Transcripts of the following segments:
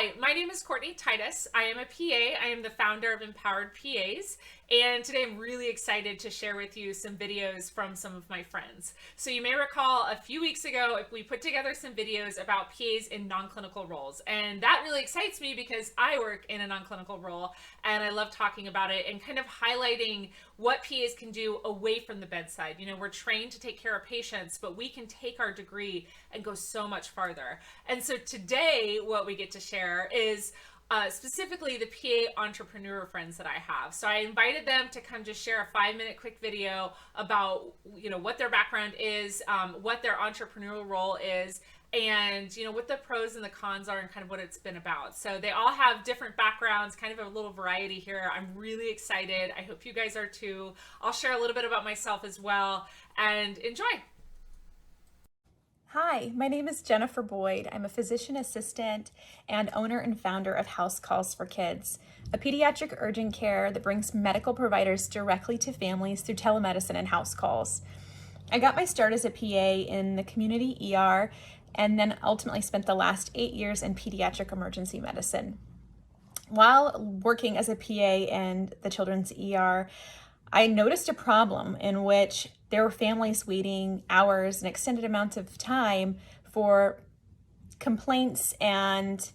Hi, my name is Courtney Titus. I am a PA. I am the founder of Empowered PAs. And today I'm really excited to share with you some videos from some of my friends. So you may recall a few weeks ago, we put together some videos about PAs in non-clinical roles. And that really excites me because I work in a non-clinical role and I love talking about it and kind of highlighting what PAs can do away from the bedside. You know, we're trained to take care of patients, but we can take our degree and go so much farther. And so today, what we get to share is specifically the PA entrepreneur friends that I have. So I invited them to come just share a 5-minute quick video about, you know, what their background is, what their entrepreneurial role is, and you know what the pros and the cons are and kind of what it's been about. So they all have different backgrounds, kind of a little variety here. I'm really excited. I hope you guys are too. I'll share a little bit about myself as well, and enjoy. Hi, my name is Jennifer Boyd. I'm a physician assistant and owner and founder of House Calls for Kids, a pediatric urgent care that brings medical providers directly to families through telemedicine and house calls. I got my start as a PA in the community ER and then ultimately spent the last 8 years in pediatric emergency medicine. While working as a PA in the children's ER, I noticed a problem in which there were families waiting hours and extended amounts of time for complaints and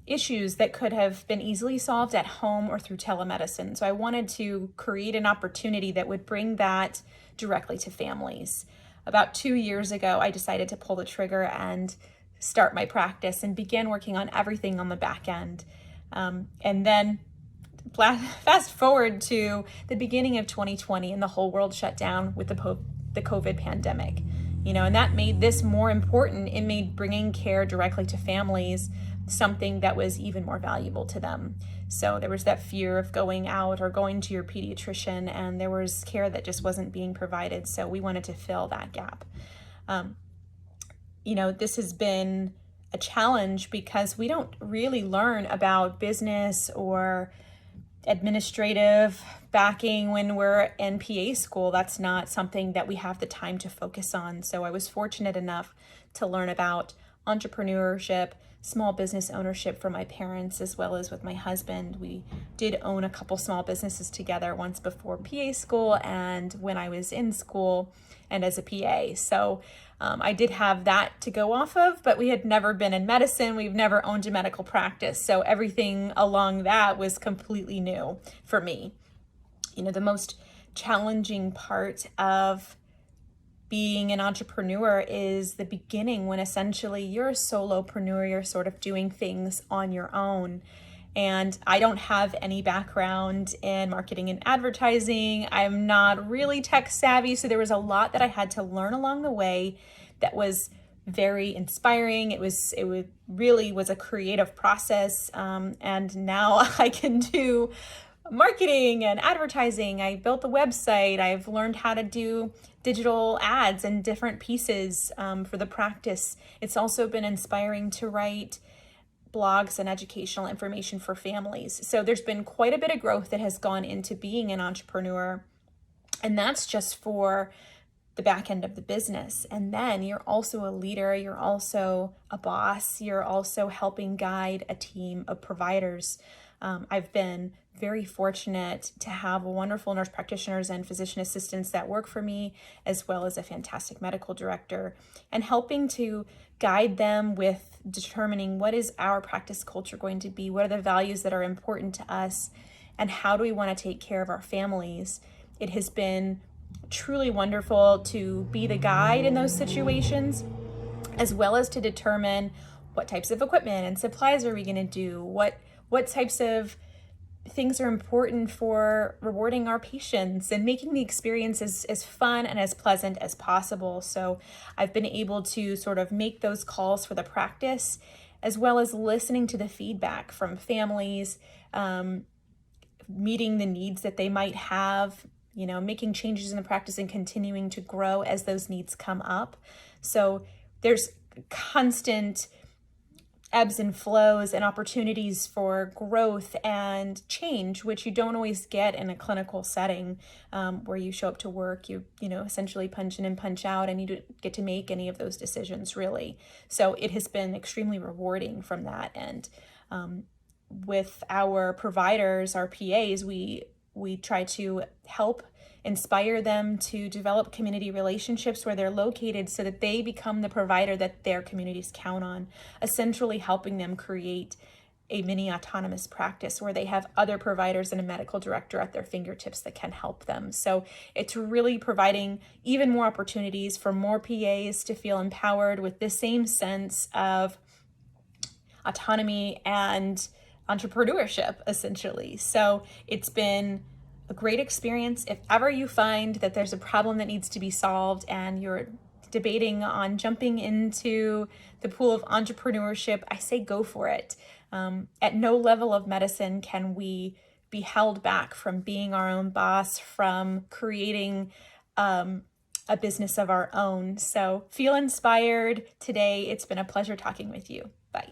issues that could have been easily solved at home or through telemedicine. So I wanted to create an opportunity that would bring that directly to families. About 2 years ago, I decided to pull the trigger and start my practice and begin working on everything on the back end. And then fast forward to the beginning of 2020 and the whole world shut down with the COVID pandemic, and that made this more important. It made bringing care directly to families something that was even more valuable to them. So there was that fear of going out or going to your pediatrician, and there was care that just wasn't being provided. So we wanted to fill that gap. This has been a challenge because we don't really learn about business or administrative backing when we're in PA school. That's not something that we have the time to focus on. So I was fortunate enough to learn about entrepreneurship, small business ownership from my parents, as well as with my husband. We did own a couple small businesses together, once before PA school and when I was in school and as a PA. So I did have that to go off of, but we had never been in medicine. We've never owned a medical practice. So everything along that was completely new for me. The most challenging part of being an entrepreneur is the beginning, when essentially you're a solopreneur, you're sort of doing things on your own. And I don't have any background in marketing and advertising. I'm not really tech savvy. So there was a lot that I had to learn along the way that was very inspiring. It really was a creative process. And now I can do marketing and advertising. I built the website. I've learned how to do digital ads and different pieces for the practice. It's also been inspiring to write blogs and educational information for families. So there's been quite a bit of growth that has gone into being an entrepreneur. And that's just for the back end of the business. And then you're also a leader, you're also a boss, you're also helping guide a team of providers. I've been very fortunate to have wonderful nurse practitioners and physician assistants that work for me, as well as a fantastic medical director, and helping to guide them with determining what is our practice culture going to be, what are the values that are important to us, and how do we want to take care of our families. It has been truly wonderful to be the guide in those situations, as well as to determine what types of equipment and supplies are we going to do, what types of things are important for rewarding our patients and making the experience as fun and as pleasant as possible. So I've been able to sort of make those calls for the practice, as well as listening to the feedback from families, meeting the needs that they might have, making changes in the practice and continuing to grow as those needs come up. So there's constant ebbs and flows and opportunities for growth and change, which you don't always get in a clinical setting, where you show up to work, you essentially punch in and punch out, and you don't get to make any of those decisions really. So it has been extremely rewarding from that. And with our providers, our PAs, we try to help inspire them to develop community relationships where they're located so that they become the provider that their communities count on, essentially helping them create a mini autonomous practice where they have other providers and a medical director at their fingertips that can help them. So it's really providing even more opportunities for more PAs to feel empowered with the same sense of autonomy and entrepreneurship, essentially. So it's been a great experience. If ever you find that there's a problem that needs to be solved and you're debating on jumping into the pool of entrepreneurship, I say go for it. At no level of medicine can we be held back from being our own boss, from creating a business of our own. So feel inspired today. It's been a pleasure talking with you. Bye.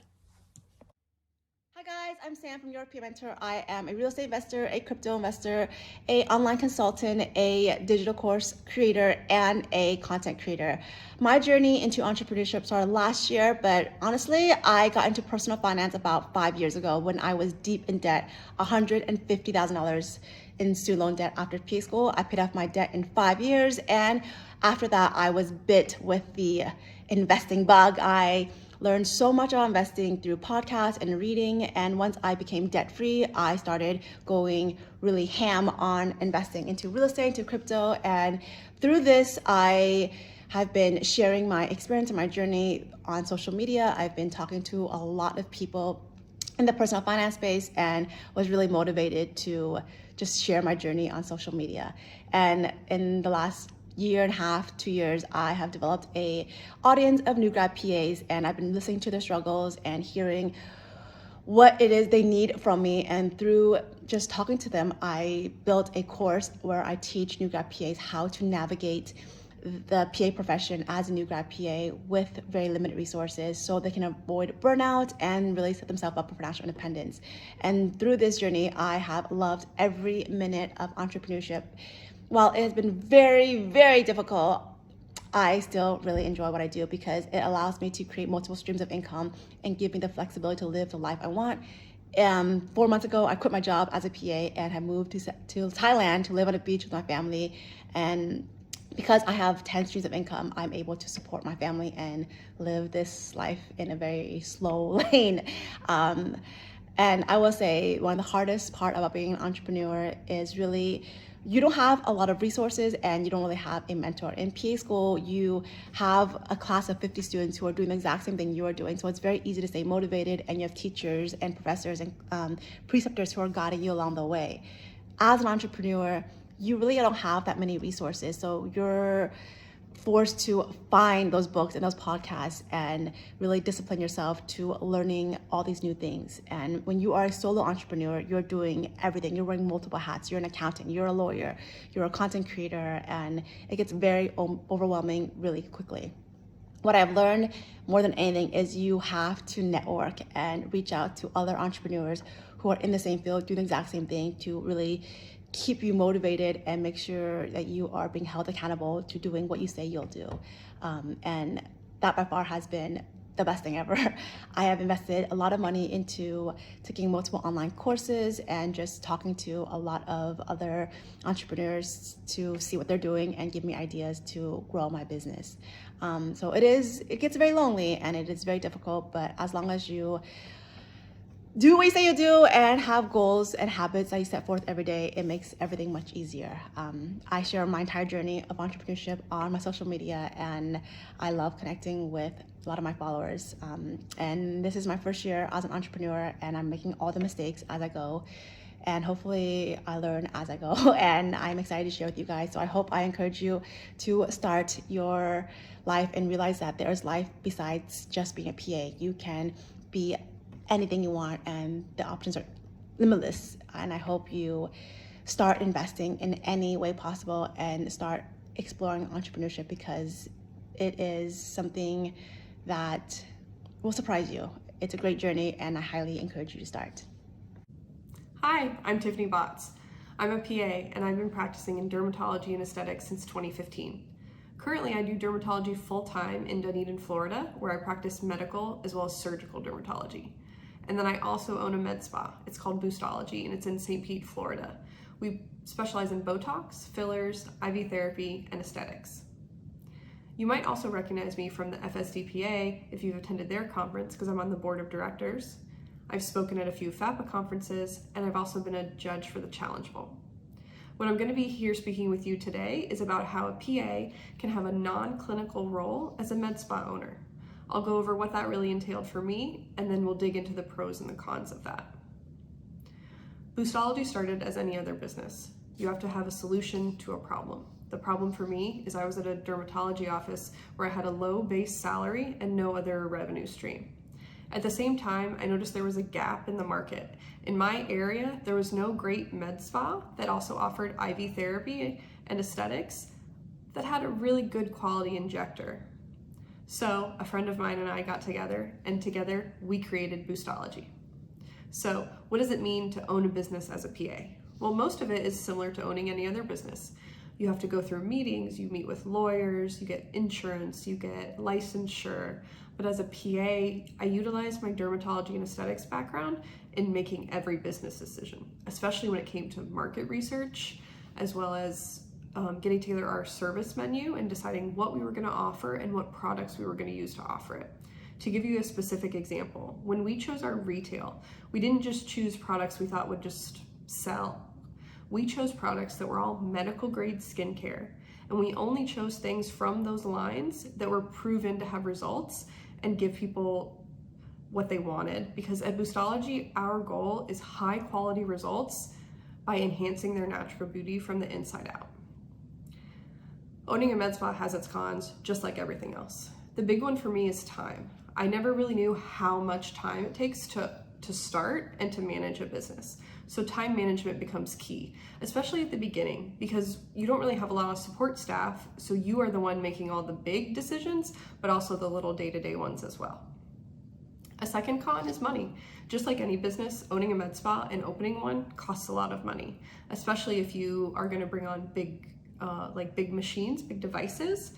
Hi guys, I'm Sam from Your Peer Mentor. I am a real estate investor, a crypto investor, a online consultant, a digital course creator, and a content creator. My journey into entrepreneurship started last year, but honestly, I got into personal finance about 5 years ago when I was deep in debt, $150,000 in student loan debt after PA school. I paid off my debt in 5 years, and after that, I was bit with the investing bug. I learned so much about investing through podcasts and reading, and once I became debt-free, I started going really ham on investing into real estate, into crypto, and through this, I have been sharing my experience and my journey on social media. I've been talking to a lot of people in the personal finance space and was really motivated to just share my journey on social media. And in the last year and a half, 2 years, I have developed a audience of new grad PAs, and I've been listening to their struggles and hearing what it is they need from me. And through just talking to them, I built a course where I teach new grad PAs how to navigate the PA profession as a new grad PA with very limited resources so they can avoid burnout and really set themselves up for financial independence. And through this journey, I have loved every minute of entrepreneurship. While it has been very, very difficult, I still really enjoy what I do because it allows me to create multiple streams of income and give me the flexibility to live the life I want. 4 months ago, I quit my job as a PA and have moved to Thailand to live on a beach with my family. And because I have 10 streams of income, I'm able to support my family and live this life in a very slow lane. And I will say one of the hardest part about being an entrepreneur is really you don't have a lot of resources and you don't really have a mentor. In PA school, you have a class of 50 students who are doing the exact same thing you are doing. So it's very easy to stay motivated, and you have teachers and professors and preceptors who are guiding you along the way. As an entrepreneur, you really don't have that many resources. So you're forced to find those books and those podcasts and really discipline yourself to learning all these new things. And when you are a solo entrepreneur, you're doing everything. You're wearing multiple hats. You're an accountant, you're a lawyer, you're a content creator, and it gets very overwhelming really quickly. What I've learned more than anything is you have to network and reach out to other entrepreneurs who are in the same field, doing the exact same thing to really keep you motivated and make sure that you are being held accountable to doing what you say you'll do. And that by far has been the best thing ever. I have invested a lot of money into taking multiple online courses and just talking to a lot of other entrepreneurs to see what they're doing and give me ideas to grow my business. So it gets very lonely and it is very difficult, but as long as you do what you say you do and have goals and habits that you set forth every day, it makes everything much easier. I share my entire journey of entrepreneurship on my social media, and I love connecting with a lot of my followers. And this is my first year as an entrepreneur, and I'm making all the mistakes as I go. And hopefully I learn as I go, and I'm excited to share with you guys. So I hope I encourage you to start your life and realize that there's life besides just being a PA. You can be anything you want, and the options are limitless. And I hope you start investing in any way possible and start exploring entrepreneurship, because it is something that will surprise you. It's a great journey and I highly encourage you to start. Hi, I'm Tiffany Botts. I'm a PA and I've been practicing in dermatology and aesthetics since 2015. Currently, I do dermatology full-time in Dunedin, Florida, where I practice medical as well as surgical dermatology. And then I also own a med spa. It's called Boostology and it's in St. Pete, Florida. We specialize in Botox, fillers, IV therapy, and aesthetics. You might also recognize me from the FSDPA if you've attended their conference because I'm on the board of directors. I've spoken at a few FAPA conferences, and I've also been a judge for the Challenge Bowl. What I'm going to be here speaking with you today is about how a PA can have a non-clinical role as a med spa owner. I'll go over what that really entailed for me, and then we'll dig into the pros and the cons of that. Boostology started as any other business. You have to have a solution to a problem. The problem for me is I was at a dermatology office where I had a low base salary and no other revenue stream. At the same time, I noticed there was a gap in the market. In my area, there was no great med spa that also offered IV therapy and aesthetics that had a really good quality injector. So a friend of mine and I got together, and together we created Boostology. So what does it mean to own a business as a PA? Well, most of it is similar to owning any other business. You have to go through meetings, you meet with lawyers, you get insurance, you get licensure. But as a PA, I utilize my dermatology and aesthetics background in making every business decision, especially when it came to market research, as well as getting together our service menu and deciding what we were going to offer and what products we were going to use to offer it. To give you a specific example, when we chose our retail, we didn't just choose products we thought would just sell. We chose products that were all medical grade skincare, and we only chose things from those lines that were proven to have results and give people what they wanted. Because at Boostology, our goal is high quality results by enhancing their natural beauty from the inside out. Owning a med spa has its cons, just like everything else. The big one for me is time. I never really knew how much time it takes to start and to manage a business. So time management becomes key, especially at the beginning, because you don't really have a lot of support staff, so you are the one making all the big decisions, but also the little day-to-day ones as well. A second con is money. Just like any business, owning a med spa and opening one costs a lot of money, especially if you are going to bring on big machines, big devices,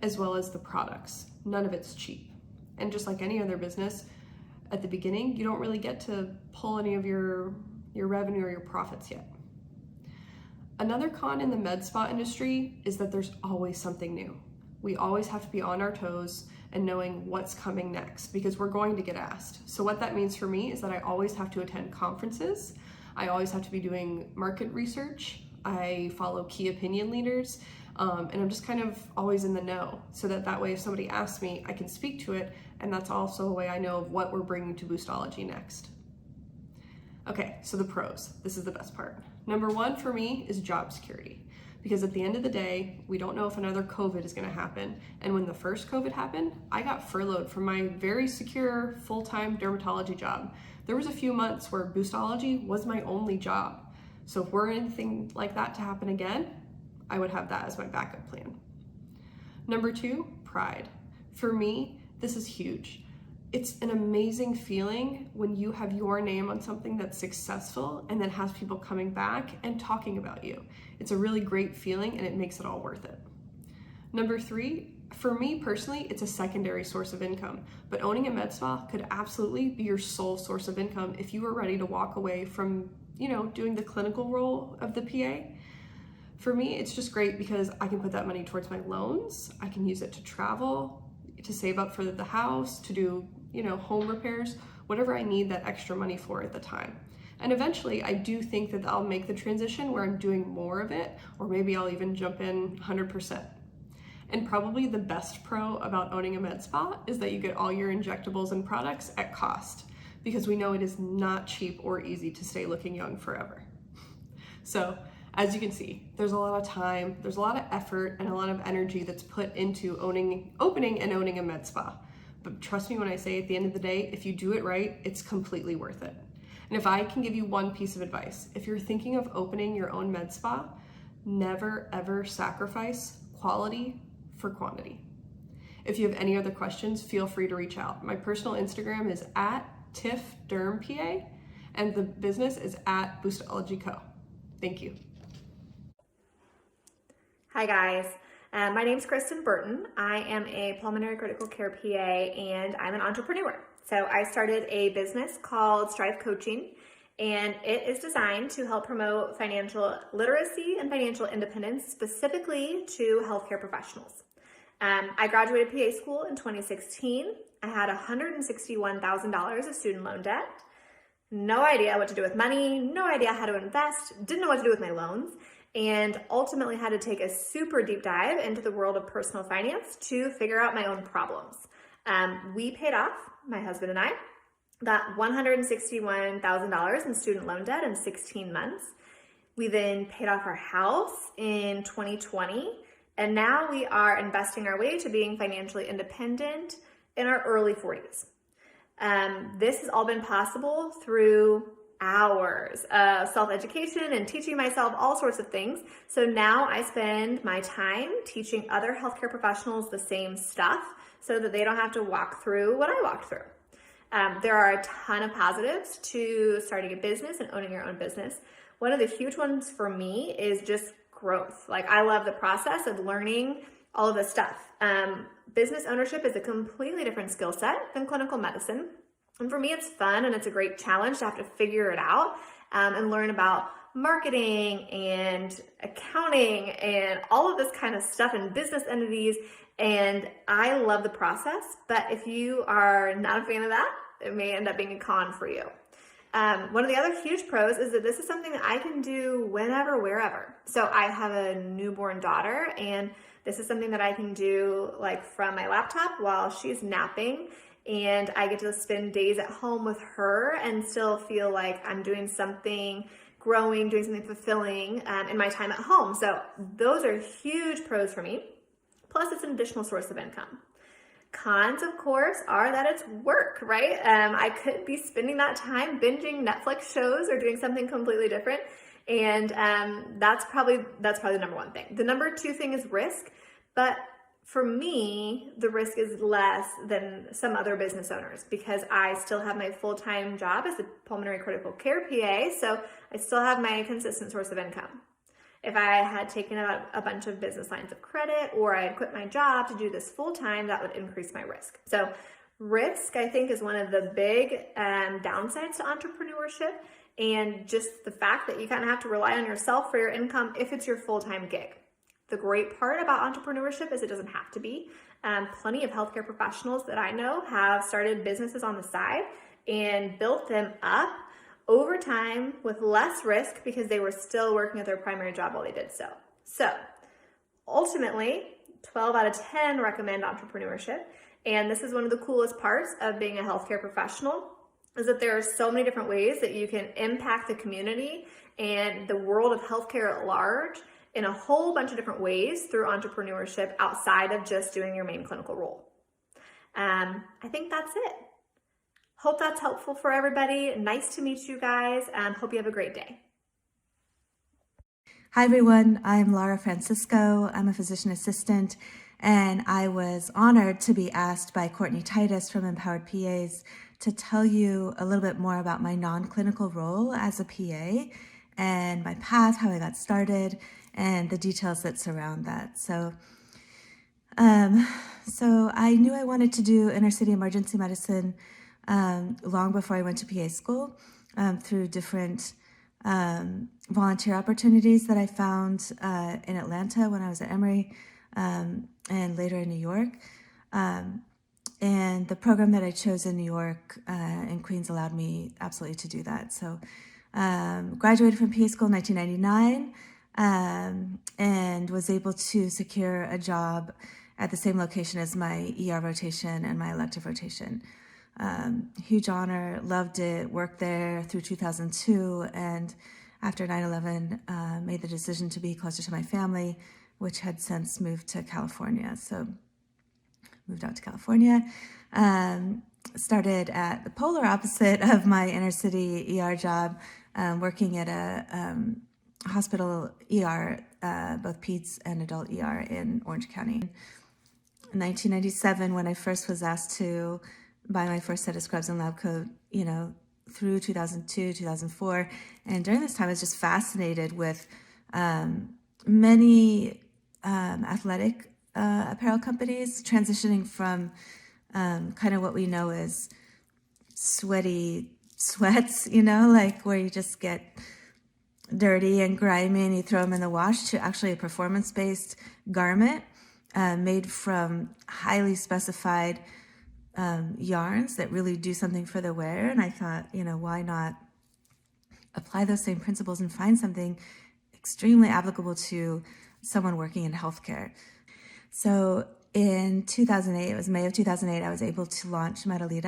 as well as the products. None of it's cheap. And just like any other business, at the beginning, you don't really get to pull any of your revenue or your profits yet. Another con in the med spa industry is that there's always something new. We always have to be on our toes and knowing what's coming next because we're going to get asked. So what that means for me is that I always have to attend conferences. I always have to be doing market research. I follow key opinion leaders, and I'm just kind of always in the know so that way if somebody asks me, I can speak to it, and that's also a way I know of what we're bringing to Boostology next. Okay, so the pros. This is the best part. Number one for me is job security. Because at the end of the day, we don't know if another COVID is gonna happen. And when the first COVID happened, I got furloughed from my very secure full-time dermatology job. There was a few months where Boostology was my only job. So if were anything like that to happen again, I would have that as my backup plan. Number two, pride. For me, this is huge. It's an amazing feeling when you have your name on something that's successful and then has people coming back and talking about you. It's a really great feeling and it makes it all worth it. Number three, for me personally, it's a secondary source of income, but owning a med spa could absolutely be your sole source of income if you were ready to walk away from, doing the clinical role of the PA. For me, it's just great because I can put that money towards my loans. I can use it to travel, to save up for the house, to do home repairs, whatever I need that extra money for at the time. And eventually I do think that I'll make the transition where I'm doing more of it, or maybe I'll even jump in 100%. And probably the best pro about owning a med spa is that you get all your injectables and products at cost, because we know it is not cheap or easy to stay looking young forever. So as you can see, there's a lot of time, there's a lot of effort and a lot of energy that's put into opening and owning a med spa. But trust me when I say at the end of the day, if you do it right, it's completely worth it. And if I can give you one piece of advice, if you're thinking of opening your own med spa, never ever sacrifice quality for quantity. If you have any other questions, feel free to reach out. My personal Instagram is @TiffDermPA, and the business is @Boostology Co. Thank you. Hi guys, my name is Kristin Burton. I am a pulmonary critical care PA and I'm an entrepreneur. So I started a business called Strive Coaching, and it is designed to help promote financial literacy and financial independence specifically to healthcare professionals. I graduated PA school in 2016. I had $161,000 of student loan debt. No idea what to do with money, no idea how to invest, didn't know what to do with my loans, and ultimately had to take a super deep dive into the world of personal finance to figure out my own problems. We paid off, my husband and I, that $161,000 in student loan debt in 16 months. We then paid off our house in 2020, and now we are investing our way to being financially independent in our early 40s. This has all been possible through hours of self-education and teaching myself all sorts of things. So now I spend my time teaching other healthcare professionals the same stuff so that they don't have to walk through what I walked through. There are a ton of positives to starting a business and owning your own business. One of the huge ones for me is just growth. Like, I love the process of learning all of this stuff. Business ownership is a completely different skill set than clinical medicine. And for me, it's fun and it's a great challenge to have to figure it out and learn about marketing and accounting and all of this kind of stuff and business entities. And I love the process, but if you are not a fan of that, it may end up being a con for you. One of the other huge pros is that this is something that I can do whenever, wherever. So I have a newborn daughter, and this is something that I can do like from my laptop while she's napping. And I get to spend days at home with her and still feel like I'm doing something growing, doing something fulfilling in my time at home. So those are huge pros for me. Plus, it's an additional source of income. Cons, of course, are that it's work, right? I could be spending that time binging Netflix shows or doing something completely different. And that's probably the number one thing. The number two thing is risk, but for me, the risk is less than some other business owners because I still have my full-time job as a pulmonary critical care PA, so I still have my consistent source of income. If I had taken a bunch of business lines of credit or I had quit my job to do this full-time, that would increase my risk. So risk, I think, is one of the big downsides to entrepreneurship, and just the fact that you kind of have to rely on yourself for your income if it's your full-time gig. The great part about entrepreneurship is it doesn't have to be. Plenty of healthcare professionals that I know have started businesses on the side and built them up over time with less risk because they were still working at their primary job while they did so. So ultimately, 12 out of 10 recommend entrepreneurship. And this is one of the coolest parts of being a healthcare professional, is that there are so many different ways that you can impact the community and the world of healthcare at large in a whole bunch of different ways through entrepreneurship outside of just doing your main clinical role. I think that's it. Hope that's helpful for everybody. Nice to meet you guys. Hope you have a great day. Hi everyone, I'm Laura Francisco. I'm a physician assistant, and I was honored to be asked by Courtney Titus from Empowered PAs to tell you a little bit more about my non-clinical role as a PA and my path, how I got started, and the details that surround that. So I knew I wanted to do inner city emergency medicine long before I went to PA school through different volunteer opportunities that I found in Atlanta when I was at Emory and later in New York. And the program that I chose in New York and Queens allowed me absolutely to do that. So graduated from PA school in 1999 and was able to secure a job at the same location as my ER rotation and my elective rotation. Huge honor, loved it, worked there through 2002, and after 9/11, made the decision to be closer to my family, which had since moved to California. So moved out to California, started at the polar opposite of my inner city ER job, working at a hospital ER, both peds and adult ER in Orange County. 1997 when I first was asked to buy my first set of scrubs and lab coat, through 2002, 2004. And during this time, I was just fascinated with many athletic apparel companies transitioning from kind of what we know as sweaty sweats, like where you just get dirty and grimy and you throw them in the wash, to actually a performance-based garment made from highly specified yarns that really do something for the wearer. And I thought, why not apply those same principles and find something extremely applicable to someone working in healthcare. So in 2008, it was May of 2008, I was able to launch Metabolic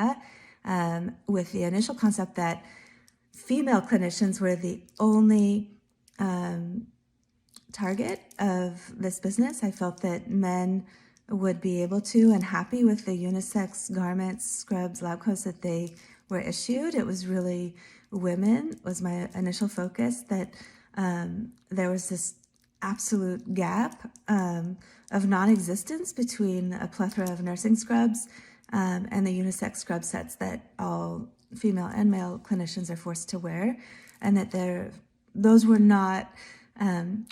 with the initial concept that female clinicians were the only target of this business. I felt that men would be able to and happy with the unisex garments, scrubs, lab coats that they were issued. It was really women was my initial focus, that there was this absolute gap of non-existence between a plethora of nursing scrubs and the unisex scrub sets that all female and male clinicians are forced to wear, and that those were not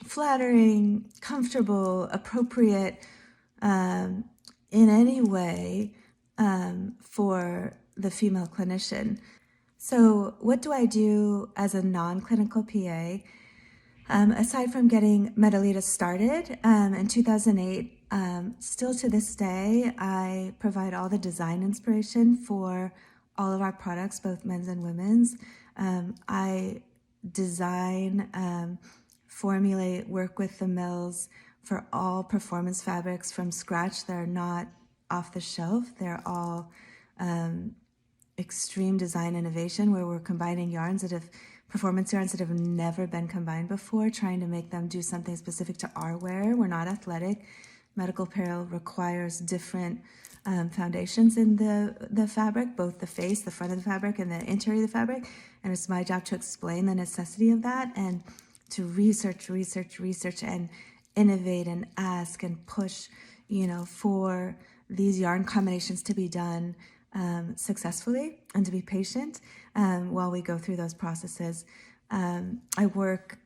flattering, comfortable, appropriate in any way for the female clinician. So what do I do as a non-clinical PA? Aside from getting Metabolic started in 2008, still to this day, I provide all the design inspiration for all of our products, both men's and women's. I design, formulate, work with the mills for all performance fabrics from scratch. They're not off the shelf. They're all extreme design innovation, where we're combining performance yarns that have never been combined before, trying to make them do something specific to our wear. We're not athletic. Medical apparel requires different foundations in the fabric, both the face, the front of the fabric, and the interior of the fabric. And it's my job to explain the necessity of that and to research, and innovate and ask and push, for these yarn combinations to be done successfully, and to be patient while we go through those processes. I work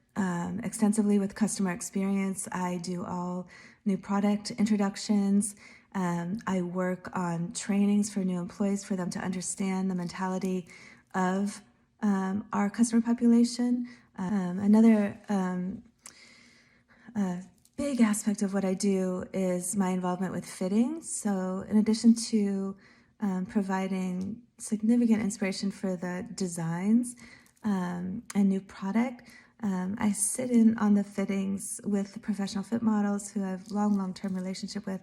extensively with customer experience. I do all new product introductions. I work on trainings for new employees for them to understand the mentality of our customer population. Another big aspect of what I do is my involvement with fitting. So in addition to providing significant inspiration for the designs and new product, I sit in on the fittings with the professional fit models who I have long-term relationship with,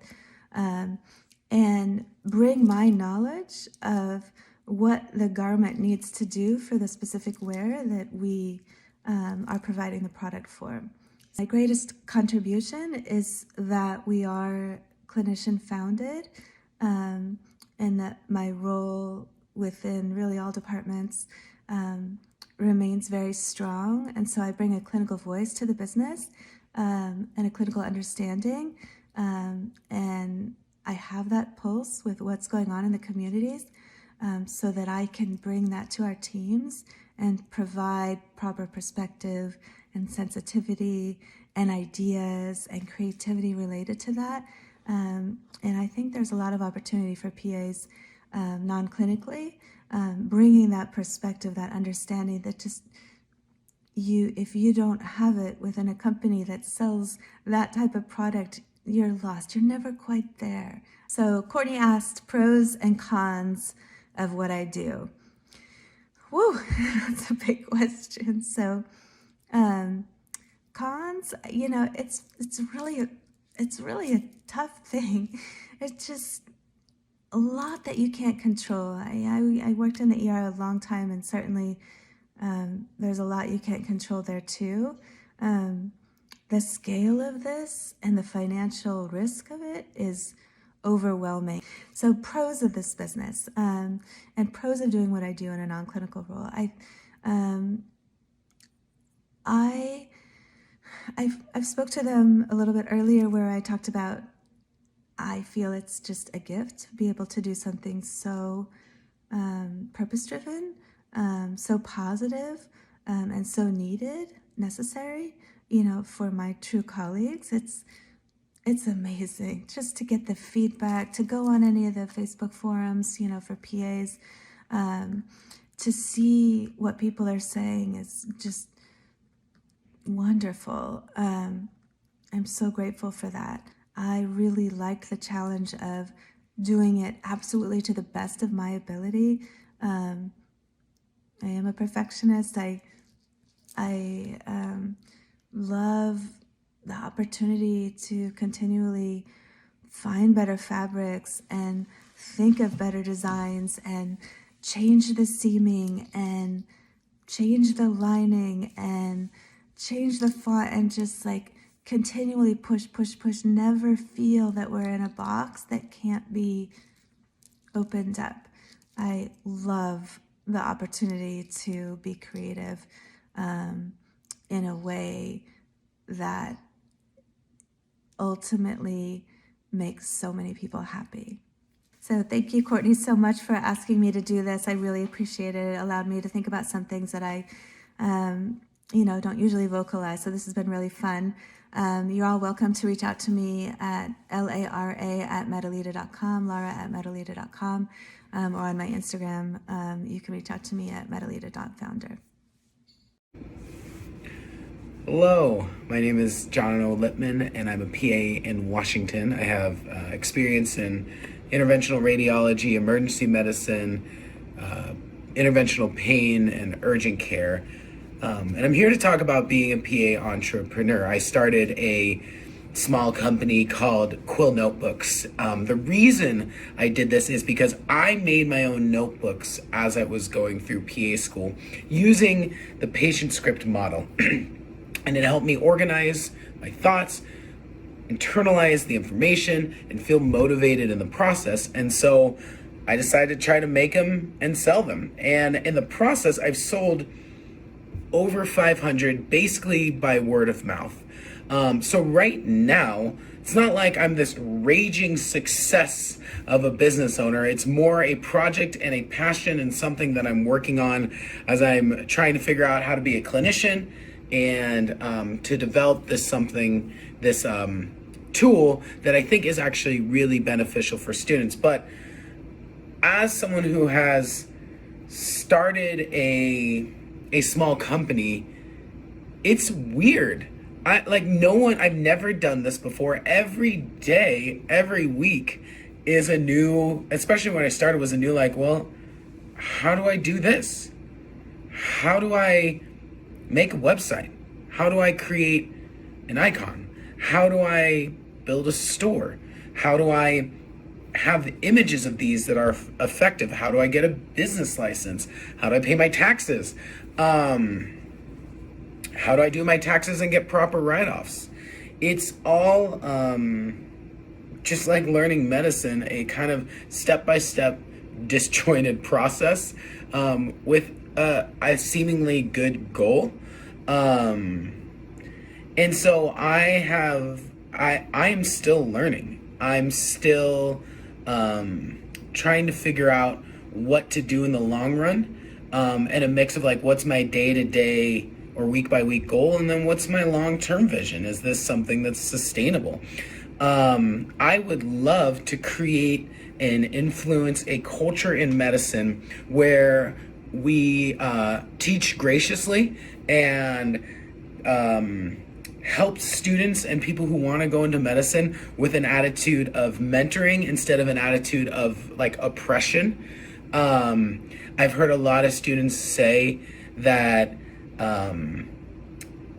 and bring my knowledge of what the garment needs to do for the specific wear that we are providing the product for. My greatest contribution is that we are clinician founded, and that my role within really all departments remains very strong. And so I bring a clinical voice to the business and a clinical understanding. And I have that pulse with what's going on in the communities, so that I can bring that to our teams and provide proper perspective and sensitivity and ideas and creativity related to that. And I think there's a lot of opportunity for PAs non-clinically, bringing that perspective, that understanding that just if you don't have it within a company that sells that type of product, you're lost. You're never quite there. So Courtney asked pros and cons of what I do. Woo, that's a big question. So cons, it's really a tough thing. It's just a lot that you can't control. I worked in the ER a long time, and certainly there's a lot you can't control there too. The scale of this and the financial risk of it is overwhelming. So pros of this business, and pros of doing what I do in a non-clinical role. I've spoke to them a little bit earlier, where I talked about I feel it's just a gift to be able to do something so purpose-driven, so positive, and so needed, necessary, for my true colleagues. It's amazing just to get the feedback, to go on any of the Facebook forums, for PAs, to see what people are saying is just wonderful. I'm so grateful for that. I really like the challenge of doing it absolutely to the best of my ability. I am a perfectionist. I love the opportunity to continually find better fabrics and think of better designs and change the seaming and change the lining and change the font and just continually push, never feel that we're in a box that can't be opened up. I love the opportunity to be creative in a way that ultimately makes so many people happy. So thank you, Courtney, so much for asking me to do this. I really appreciate it. It allowed me to think about some things that I don't usually vocalize. So this has been really fun. You're all welcome to reach out to me at lara@metalita.com, lara@metalita.com, or on my Instagram. You can reach out to me at metalita.founder. Hello, my name is John O. Lippman, and I'm a PA in Washington. I have experience in interventional radiology, emergency medicine, interventional pain, and urgent care. And I'm here to talk about being a PA entrepreneur. I started a small company called Quill Notebooks. The reason I did this is because I made my own notebooks as I was going through PA school using the patient script model. And it helped me organize my thoughts, internalize the information, and feel motivated in the process. And so I decided to try to make them and sell them. And in the process, I've sold over 500 basically by word of mouth. So right now, it's not like I'm this raging success of a business owner. It's more a project and a passion and something that I'm working on as I'm trying to figure out how to be a clinician and to develop this tool that I think is actually really beneficial for students. But as someone who has started a small company, it's weird. I've never done this before. Every day, every week is a new, especially when I started, was a new, how do I do this? How do I make a website? How do I create an icon? How do I build a store? How do I have images of these that are effective? How do I get a business license? How do I pay my taxes? How do I do my taxes and get proper write-offs? It's all just like learning medicine, a kind of step-by-step disjointed process with a seemingly good goal. And so I'm still learning. I'm still trying to figure out what to do in the long run, and a mix of what's my day-to-day or week-by-week goal, and then what's my long-term vision? Is this something that's sustainable? I would love to create and influence a culture in medicine where we teach graciously and help students and people who want to go into medicine with an attitude of mentoring instead of an attitude of oppression. I've heard a lot of students say that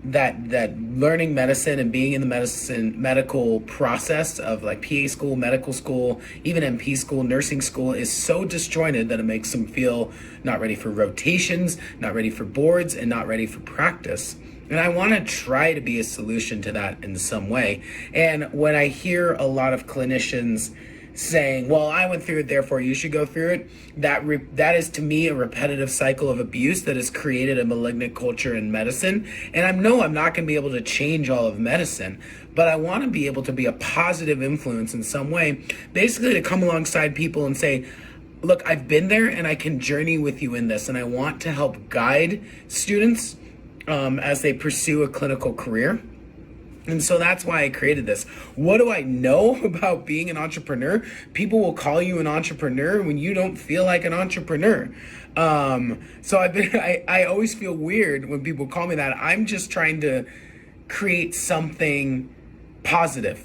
that learning medicine and being in the medical process of PA school, medical school, even MP school, nursing school is so disjointed that it makes them feel not ready for rotations, not ready for boards, and not ready for practice. And I want to try to be a solution to that in some way. And when I hear a lot of clinicians saying, well, I went through it, therefore you should go through it, that is to me a repetitive cycle of abuse that has created a malignant culture in medicine. And I'm not going to be able to change all of medicine, but I want to be able to be a positive influence in some way, basically to come alongside people and say, look, I've been there and I can journey with you in this, and I want to help guide students as they pursue a clinical career. And so that's why I created this. What do I know about being an entrepreneur? People will call you an entrepreneur when you don't feel like an entrepreneur. So I always feel weird when people call me that. I'm just trying to create something positive.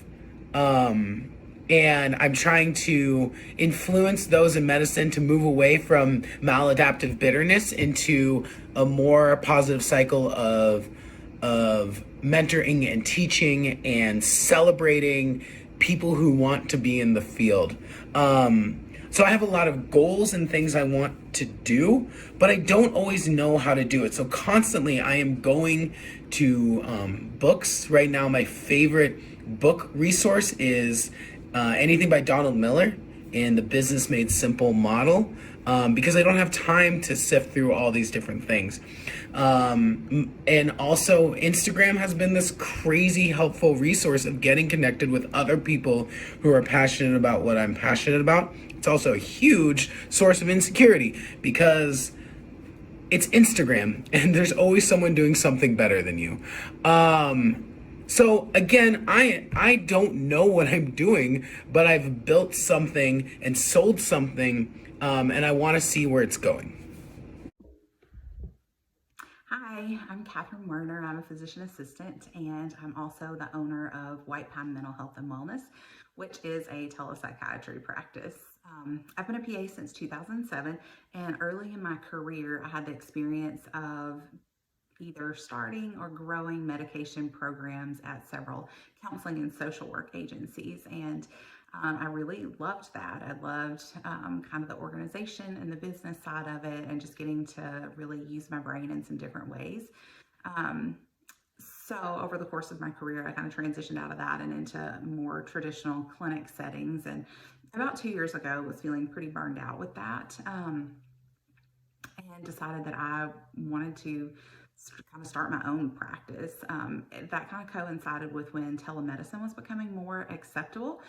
And I'm trying to influence those in medicine to move away from maladaptive bitterness into a more positive cycle of mentoring and teaching and celebrating people who want to be in the field. So I have a lot of goals and things I want to do, but I don't always know how to do it. So constantly I am going to books. Right now, my favorite book resource is anything by Donald Miller and the Business Made Simple model, because I don't have time to sift through all these different things. And also Instagram has been this crazy helpful resource of getting connected with other people who are passionate about what I'm passionate about. It's also a huge source of insecurity because it's Instagram and there's always someone doing something better than you. So again, I don't know what I'm doing, but I've built something and sold something, and I want to see where it's going. Hi, I'm Catherine Werner. I'm a physician assistant, and I'm also the owner of White Pine Mental Health and Wellness, which is a telepsychiatry practice. I've been a PA since 2007, and early in my career, I had the experience of either starting or growing medication programs at several counseling and social work agencies. And I really loved that. I loved kind of the organization and the business side of it, and just getting to really use my brain in some different ways. So over the course of my career, I kind of transitioned out of that and into more traditional clinic settings. And about 2 years ago, I was feeling pretty burned out with that, and decided that I wanted to kind of start my own practice. That kind of coincided with when telemedicine was becoming more acceptable,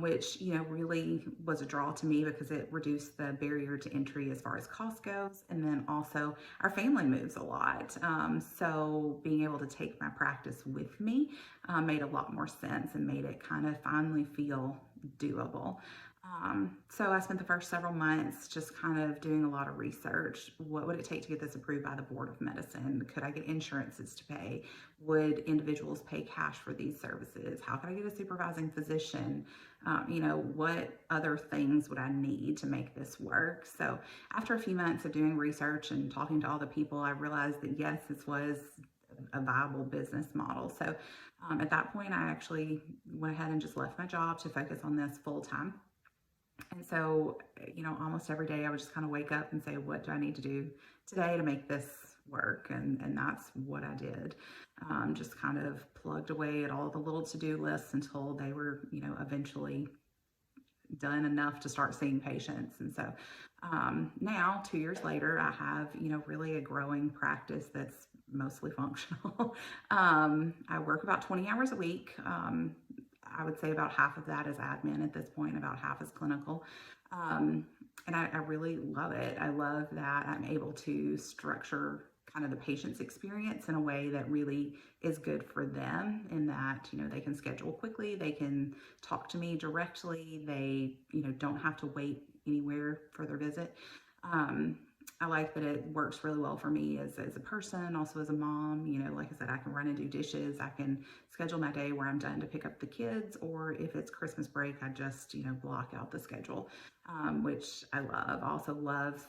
which, really was a draw to me because it reduced the barrier to entry as far as cost goes. And then also our family moves a lot. So being able to take my practice with me made a lot more sense and made it kind of finally feel doable. So I spent the first several months just kind of doing a lot of research. What would it take to get this approved by the Board of Medicine? Could I get insurances to pay? Would individuals pay cash for these services? How could I get a supervising physician? What other things would I need to make this work? So after a few months of doing research and talking to all the people, I realized that yes, this was a viable business model. So at that point, I actually went ahead and just left my job to focus on this full time. And so, almost every day I would just kind of wake up and say, what do I need to do today to make this work? And that's what I did. Just kind of plugged away at all the little to-do lists until they were, eventually done enough to start seeing patients. And so now, 2 years later, I have, really a growing practice that's mostly functional. I work about 20 hours a week. I would say about half of that is admin at this point, about half is clinical. And I really love it. I love that I'm able to structure kind of the patient's experience in a way that really is good for them, in that, they can schedule quickly, they can talk to me directly, they, don't have to wait anywhere for their visit. I like that it works really well for me as a person, also as a mom. Like I said, I can run and do dishes. I can schedule my day where I'm done to pick up the kids, or if it's Christmas break, I just, block out the schedule, which I love. I also love,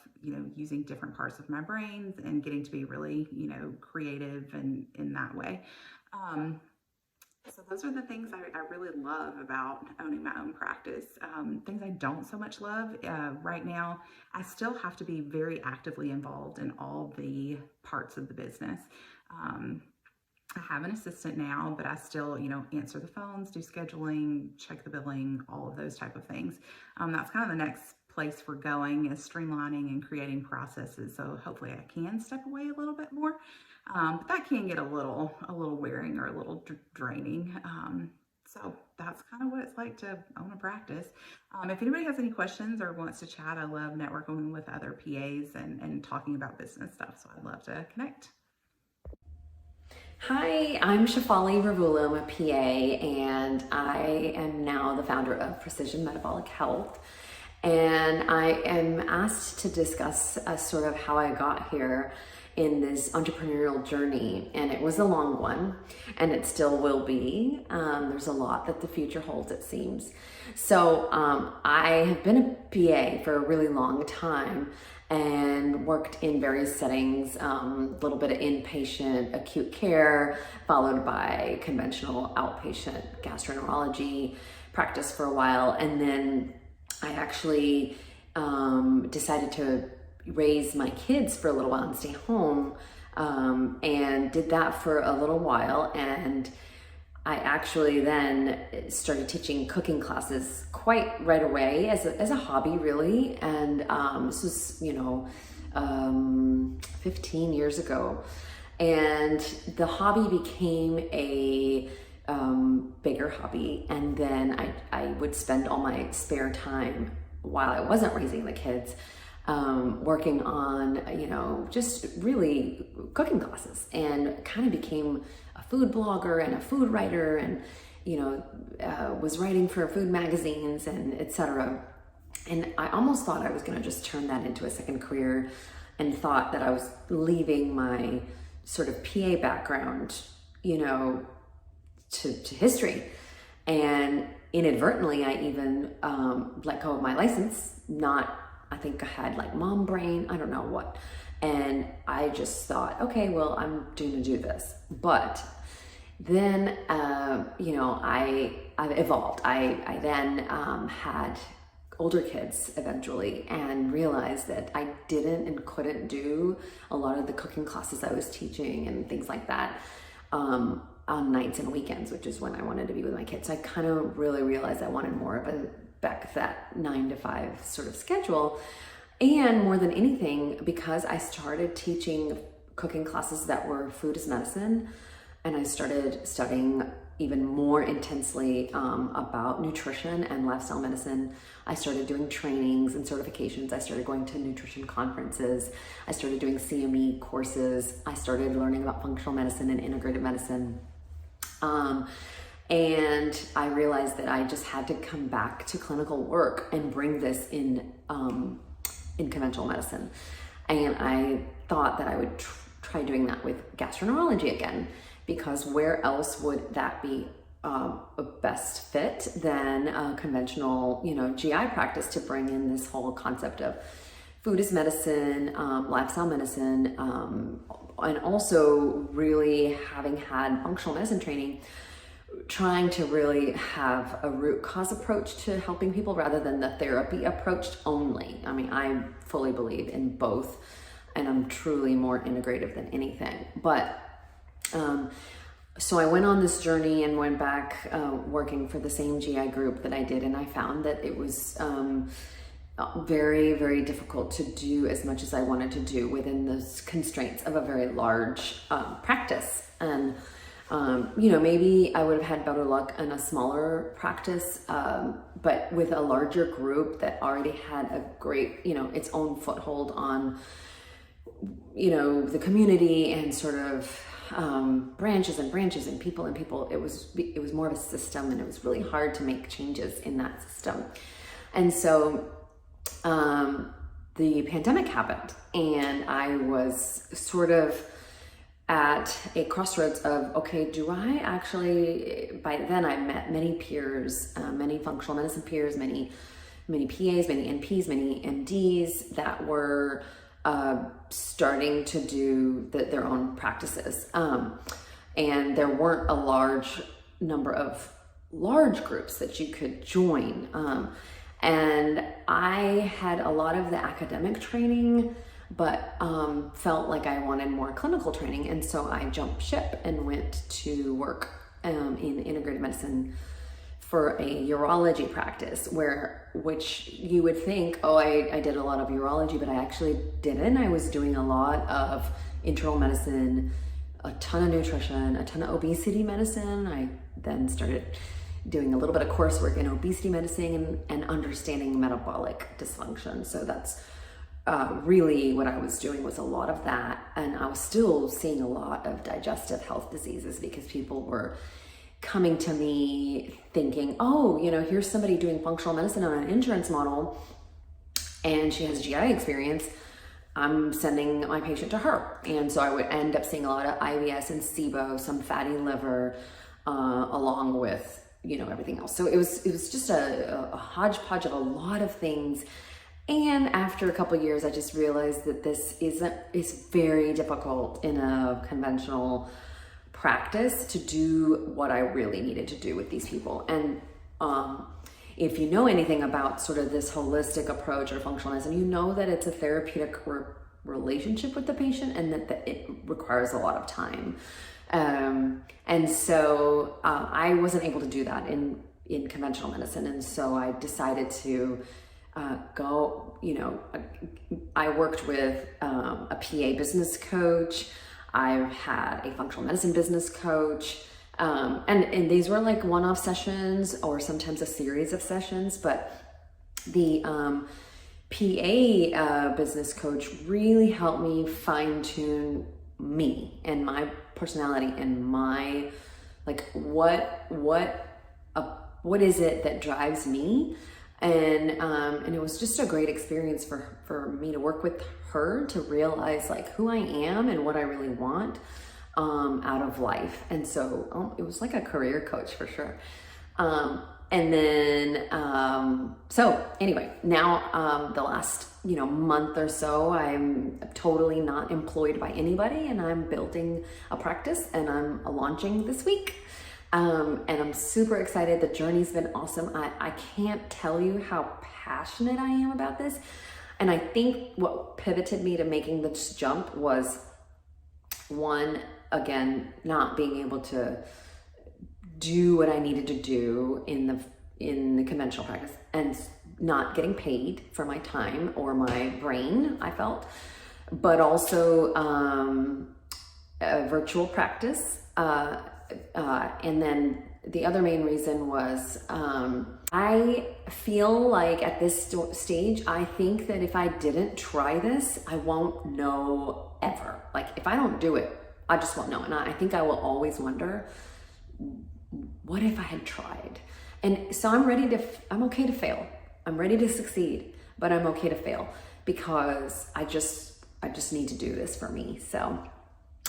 using different parts of my brains and getting to be really, creative and in that way. So those are the things I really love about owning my own practice. Things I don't so much love right now, I still have to be very actively involved in all the parts of the business. I have an assistant now, but I still, answer the phones, do scheduling, check the billing, all of those type of things. That's kind of the next place we're going, is streamlining and creating processes. So hopefully I can step away a little bit more, but that can get a little wearing or a little draining. So that's kind of what it's like to own a practice. If anybody has any questions or wants to chat, I love networking with other PAs and talking about business stuff. So I'd love to connect. Hi, I'm Shafali Ravula. I'm a PA, and I am now the founder of Precision Metabolic Health. And I am asked to discuss sort of how I got here in this entrepreneurial journey. And it was a long one, and it still will be. There's a lot that the future holds, it seems. So I have been a PA for a really long time, and worked in various settings, a little bit of inpatient acute care, followed by conventional outpatient gastroenterology practice for a while. And then I actually decided to raise my kids for a little while and stay home, and did that for a little while. And I actually then started teaching cooking classes quite right away as a hobby, really. And this was, 15 years ago. And the hobby became a bigger hobby. And then I would spend all my spare time while I wasn't raising the kids, working on, just really cooking classes, and kind of became a food blogger and a food writer, and, was writing for food magazines and etc. And I almost thought I was going to just turn that into a second career, and thought that I was leaving my sort of PA background, to history. And inadvertently, I even let go of my license. I think I had like mom brain, I don't know what. And I just thought, okay, well, I'm going to do this. But then, I've evolved. I then had older kids eventually, and realized that I didn't and couldn't do a lot of the cooking classes I was teaching and things like that on nights and weekends, which is when I wanted to be with my kids. So I kind of really realized I wanted more of a back to that 9 to 5 sort of schedule. And more than anything, because I started teaching cooking classes that were food as medicine, and I started studying even more intensely about nutrition and lifestyle medicine. I started doing trainings and certifications. I started going to nutrition conferences. I started doing CME courses. I started learning about functional medicine and integrative medicine. And I realized that I just had to come back to clinical work and bring this in conventional medicine. And I thought that I would try doing that with gastroenterology again, because where else would that be a best fit than a conventional, GI practice, to bring in this whole concept of food as medicine, lifestyle medicine, and also really having had functional medicine training, trying to really have a root cause approach to helping people rather than the therapy approach only. I mean, I fully believe in both, and I'm truly more integrative than anything. But so I went on this journey and went back working for the same GI group that I did, and I found that it was very, very difficult to do as much as I wanted to do within the constraints of a very large practice. And maybe I would have had better luck in a smaller practice, but with a larger group that already had a great, its own foothold on, the community and sort of branches and people, it was more of a system, and it was really hard to make changes in that system. And so the pandemic happened, and I was sort of at a crossroads of, okay, do I actually, by then I met many peers, many functional medicine peers, many PAs, many NPs, many MDs that were starting to do their own practices. And there weren't a large number of large groups that you could join. And I had a lot of the academic training, but felt like I wanted more clinical training. And so I jumped ship and went to work in integrated medicine for a urology practice, which you would think, oh, I did a lot of urology, but I actually didn't. I was doing a lot of internal medicine, a ton of nutrition, a ton of obesity medicine. I then started doing a little bit of coursework in obesity medicine and understanding metabolic dysfunction. So that's really what I was doing, was a lot of that. And I was still seeing a lot of digestive health diseases because people were coming to me thinking, oh, here's somebody doing functional medicine on an insurance model and she has GI experience. I'm sending my patient to her. And so I would end up seeing a lot of IBS and SIBO, some fatty liver, along with, everything else. So it was just a hodgepodge of a lot of things. And after a couple of years, I just realized that this is very difficult in a conventional practice to do what I really needed to do with these people. And if you know anything about sort of this holistic approach or functional medicine, you know that it's a therapeutic relationship with the patient and that it requires a lot of time. And so I wasn't able to do that in conventional medicine. And so I decided to go, I worked with a PA business coach. I've had a functional medicine business coach. And these were like one-off sessions or sometimes a series of sessions, but the PA business coach really helped me fine-tune me and my personality and my, like, what is it that drives me? And it was just a great experience for me to work with her to realize like who I am and what I really want out of life. And so it was like a career coach for sure. And then, so anyway, now the last, month or so, I'm totally not employed by anybody and I'm building a practice and I'm launching this week. And I'm super excited. The journey's been awesome. I can't tell you how passionate I am about this. And I think what pivoted me to making this jump was, one, again, not being able to do what I needed to do in the conventional practice and not getting paid for my time or my brain, I felt, but also a virtual practice. And then the other main reason was I feel like at this stage, I think that if I didn't try this, I won't know ever. Like if I don't do it, I just won't know. And I think I will always wonder, what if I had tried? And so I'm okay to fail. I'm ready to succeed, but I'm okay to fail because I just need to do this for me. So,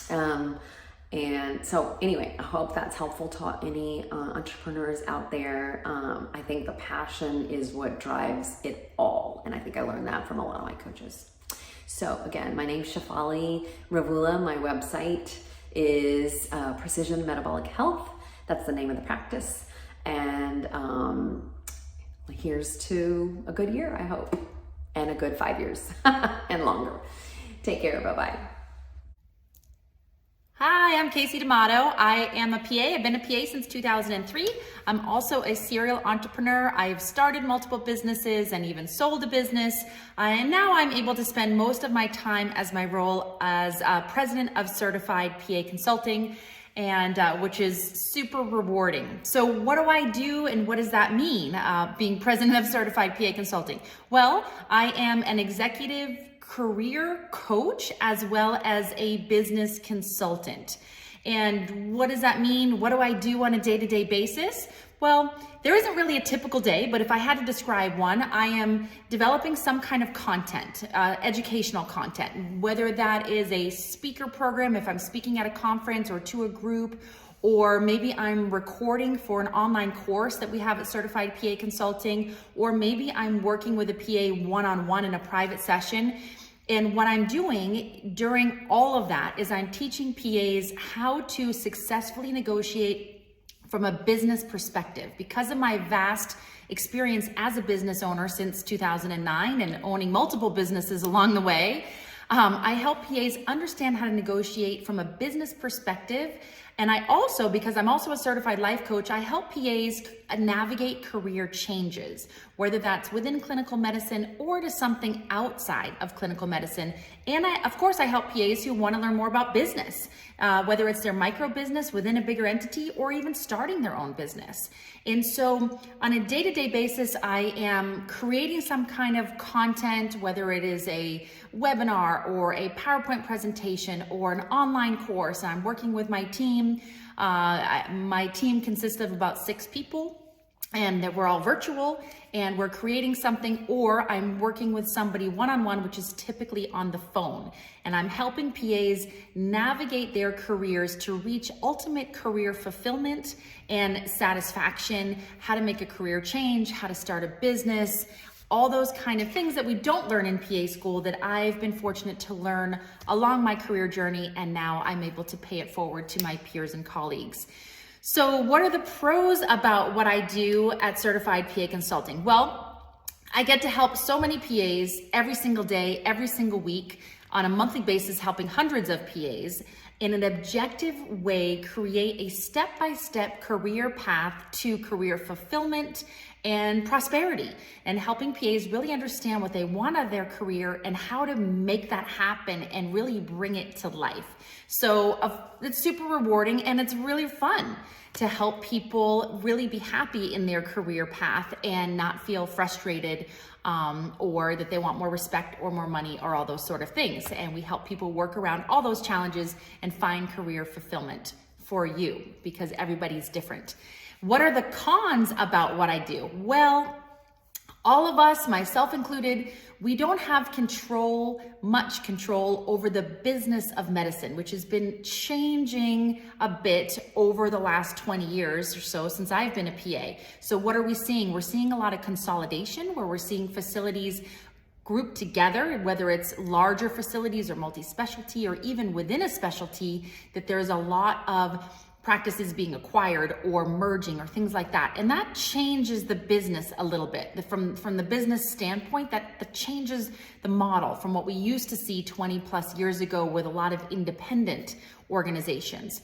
and so anyway, I hope that's helpful to any entrepreneurs out there. I think the passion is what drives it all. And I think I learned that from a lot of my coaches. So again, my name's Shefali Ravula. My website is Precision Metabolic Health. That's the name of the practice. And here's to a good year, I hope, and a good 5 years and longer. Take care. Bye-bye. Hi, I'm Casey D'Amato. I am a PA. I've been a PA since 2003. I'm also a serial entrepreneur. I've started multiple businesses and even sold a business. And now I'm able to spend most of my time as my role as president of Certified PA Consulting, and which is super rewarding. So what do I do and what does that mean, being president of Certified PA Consulting? Well, I am an executive career coach as well as a business consultant. And what does that mean? What do I do on a day-to-day basis? Well, there isn't really a typical day, but if I had to describe one, I am developing some kind of content, educational content, whether that is a speaker program, if I'm speaking at a conference or to a group, or maybe I'm recording for an online course that we have at Certified PA Consulting, or maybe I'm working with a PA one-on-one in a private session. And what I'm doing during all of that is I'm teaching PAs how to successfully negotiate from a business perspective. Because of my vast experience as a business owner since 2009 and owning multiple businesses along the way, I help PAs understand how to negotiate from a business perspective. And I also, because I'm also a certified life coach, I help PAs navigate career changes, whether that's within clinical medicine or to something outside of clinical medicine. And of course, I help PAs who want to learn more about business, whether it's their micro business within a bigger entity or even starting their own business. And so on a day-to-day basis, I am creating some kind of content, whether it is a webinar or a PowerPoint presentation or an online course. I'm working with my team. My team consists of about 6 people, and that we're all virtual, and we're creating something, or I'm working with somebody one-on-one, which is typically on the phone. And I'm helping PAs navigate their careers to reach ultimate career fulfillment and satisfaction, how to make a career change, how to start a business, all those kind of things that we don't learn in PA school that I've been fortunate to learn along my career journey, and now I'm able to pay it forward to my peers and colleagues. So what are the pros about what I do at Certified PA Consulting? Well, I get to help so many PAs every single day, every single week, on a monthly basis, helping hundreds of PAs in an objective way create a step-by-step career path to career fulfillment and prosperity, and helping PAs really understand what they want out of their career and how to make that happen and really bring it to life. So it's super rewarding, and it's really fun to help people really be happy in their career path and not feel frustrated or that they want more respect or more money or all those sort of things. And we help people work around all those challenges and find career fulfillment for you, because everybody's different. What are the cons about what I do? Well, all of us, myself included, we don't have much control over the business of medicine, which has been changing a bit over the last 20 years or so since I've been a PA. So what are we seeing? We're seeing a lot of consolidation, where we're seeing facilities grouped together, whether it's larger facilities or multi-specialty or even within a specialty, that there's a lot of practices being acquired or merging or things like that. And that changes the business a little bit. From the business standpoint, that changes the model from what we used to see 20 plus years ago with a lot of independent organizations.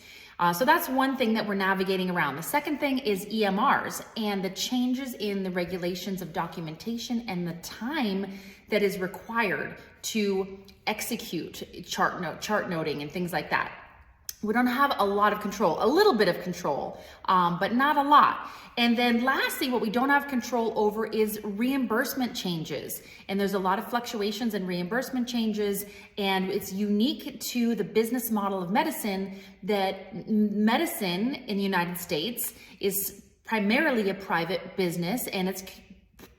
So that's one thing that we're navigating around. The second thing is EMRs and the changes in the regulations of documentation and the time that is required to execute chart noting and things like that. We don't have a lot of control, a little bit of control, but not a lot. And then lastly, what we don't have control over is reimbursement changes. And there's a lot of fluctuations in reimbursement changes, and it's unique to the business model of medicine that medicine in the United States is primarily a private business, and it's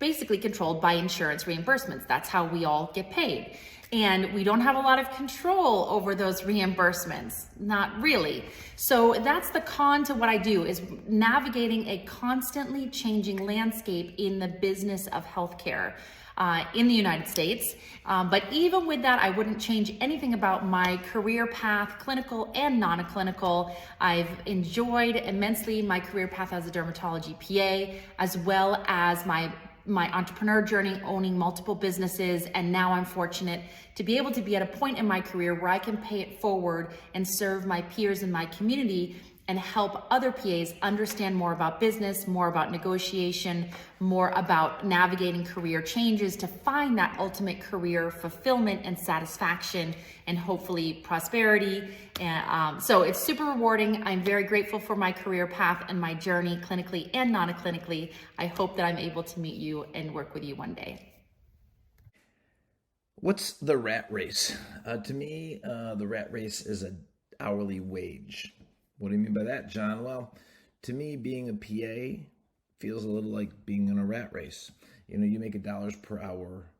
basically controlled by insurance reimbursements. That's how we all get paid. And we don't have a lot of control over those reimbursements, not really. So that's the con to what I do, is navigating a constantly changing landscape in the business of healthcare in the United States. But even with that, I wouldn't change anything about my career path, clinical and non-clinical. I've enjoyed immensely my career path as a dermatology PA, as well as my entrepreneur journey, owning multiple businesses. And now I'm fortunate to be able to be at a point in my career where I can pay it forward and serve my peers in my community and help other PAs understand more about business, more about negotiation, more about navigating career changes to find that ultimate career fulfillment and satisfaction and hopefully prosperity. And so it's super rewarding. I'm very grateful for my career path and my journey clinically and non-clinically. I hope that I'm able to meet you and work with you one day. What's the rat race? To me, the rat race is an hourly wage. What do you mean by that, John? Well, to me, being a PA feels a little like being in a rat race. You know, you make $1 per hour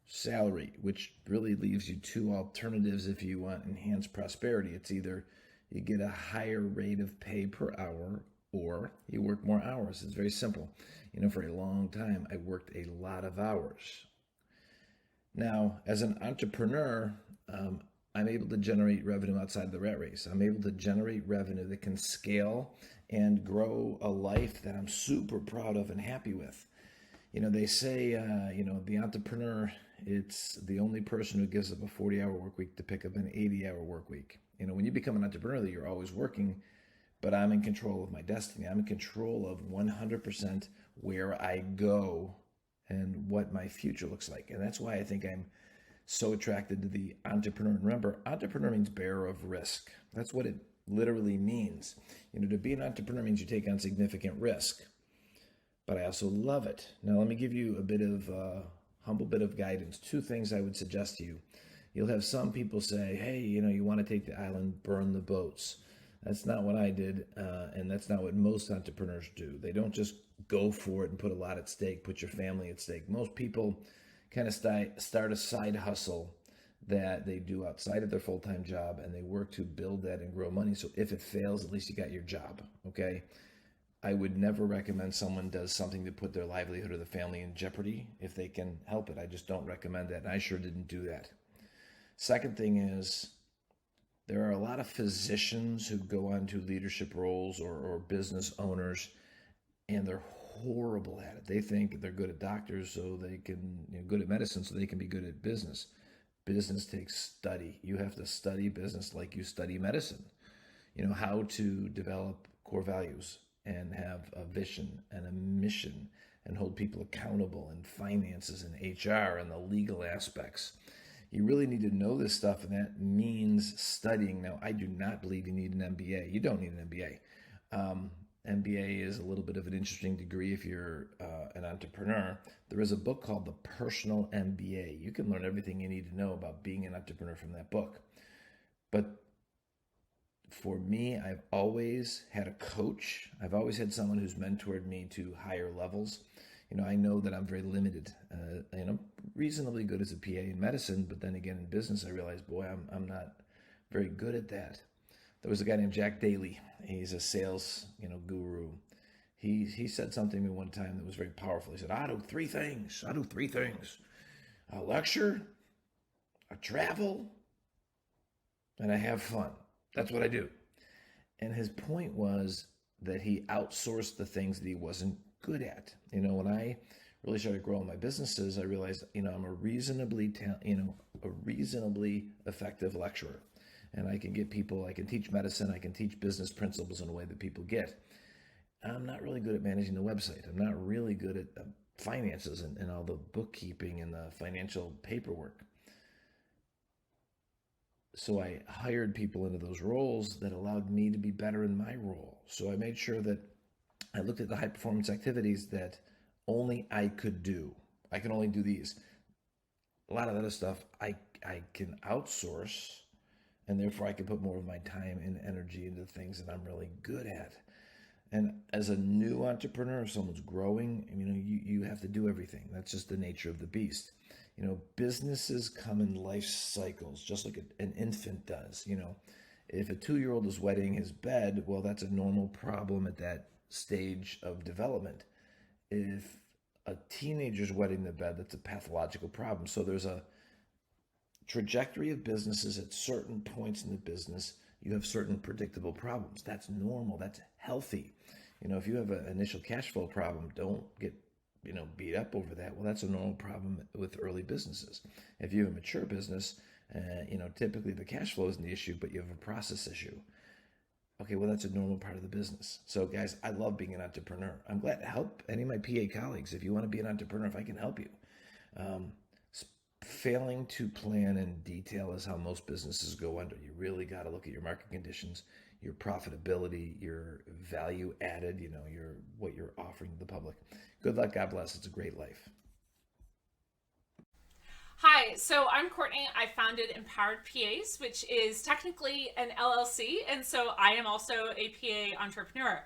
salary, which really leaves you 2 alternatives if you want enhanced prosperity. It's either you get a higher rate of pay per hour or you work more hours. It's very simple. You know, for a long time, I worked a lot of hours. Now, as an entrepreneur, I'm able to generate revenue outside the rat race. I'm able to generate revenue that can scale and grow a life that I'm super proud of and happy with. You know, they say, the entrepreneur It's the only person who gives up a 40-hour work week to pick up an 80-hour work week. You know, when you become an entrepreneur, you're always working, but I'm in control of my destiny. I'm in control of 100% where I go and what my future looks like. And that's why I think I'm so attracted to the entrepreneur. And remember, entrepreneur means bearer of risk. That's what it literally means. You know, to be an entrepreneur means you take on significant risk, but I also love it. Now, let me give you a bit of humble bit of guidance. Two things I would suggest to you. You'll have some people say, hey, you know, you want to take the island, burn the boats. That's not what I did, and that's not what most entrepreneurs do. They don't just go for it and put a lot at stake, put your family at stake. Most people kind of start a side hustle that they do outside of their full-time job, and they work to build that and grow money. So if it fails, at least you got your job, okay? I would never recommend someone does something to put their livelihood or the family in jeopardy if they can help it. I just don't recommend that, and I sure didn't do that. Second thing is, there are a lot of physicians who go on to leadership roles or business owners, and they're horrible at it. They think they're good at doctors, so they can, good at medicine, so they can be good at business. Business takes study. You have to study business like you study medicine. You know, how to develop core values and have a vision and a mission and hold people accountable in finances and HR and the legal aspects. You really need to know this stuff, and that means studying. Now, I do not believe you need an MBA. You don't need an MBA. MBA is a little bit of an interesting degree if you're an entrepreneur. There is a book called The Personal MBA. You can learn everything you need to know about being an entrepreneur from that book. But for me, I've always had a coach. I've always had someone who's mentored me to higher levels. You know, I know that I'm very limited. And I'm reasonably good as a PA in medicine, but then again in business, I realized, boy, I'm not very good at that. There was a guy named Jack Daly. He's a sales, guru. He said something to me one time that was very powerful. He said, I do three things. I lecture, I travel, and I have fun. That's what I do. And his point was that he outsourced the things that he wasn't good at. When I really started growing my businesses, I realized, I'm a reasonably effective lecturer. And I can get people, I can teach medicine, I can teach business principles in a way that people get. I'm not really good at managing the website. I'm not really good at finances and all the bookkeeping and the financial paperwork. So I hired people into those roles that allowed me to be better in my role. So I made sure that I looked at the high performance activities that only I could do. I can only do these. A lot of other stuff I can outsource, and therefore I can put more of my time and energy into things that I'm really good at. And as a new entrepreneur, if someone's growing, you have to do everything. That's just the nature of the beast. Businesses come in life cycles, just like an infant does. If a 2-year-old is wetting his bed, well, that's a normal problem at that stage of development. If a teenager's wetting the bed, that's a pathological problem. So there's a trajectory of businesses. At certain points in the business, you have certain predictable problems. That's normal. That's healthy. If you have an initial cash flow problem, don't get beat up over that. Well, that's a normal problem with early businesses. If you have a mature business, typically the cash flow isn't the issue, but you have a process issue. Okay, well, that's a normal part of the business. So guys, I love being an entrepreneur. I'm glad to help any of my PA colleagues. If you want to be an entrepreneur, if I can help you. Failing to plan in detail is how most businesses go under. You really got to look at your market conditions, your profitability, your value added, what you're offering to the public. Good luck. God bless. It's a great life. Hi, so I'm Courtney. I founded Empowered PAs, which is technically an LLC, and so I am also a PA entrepreneur.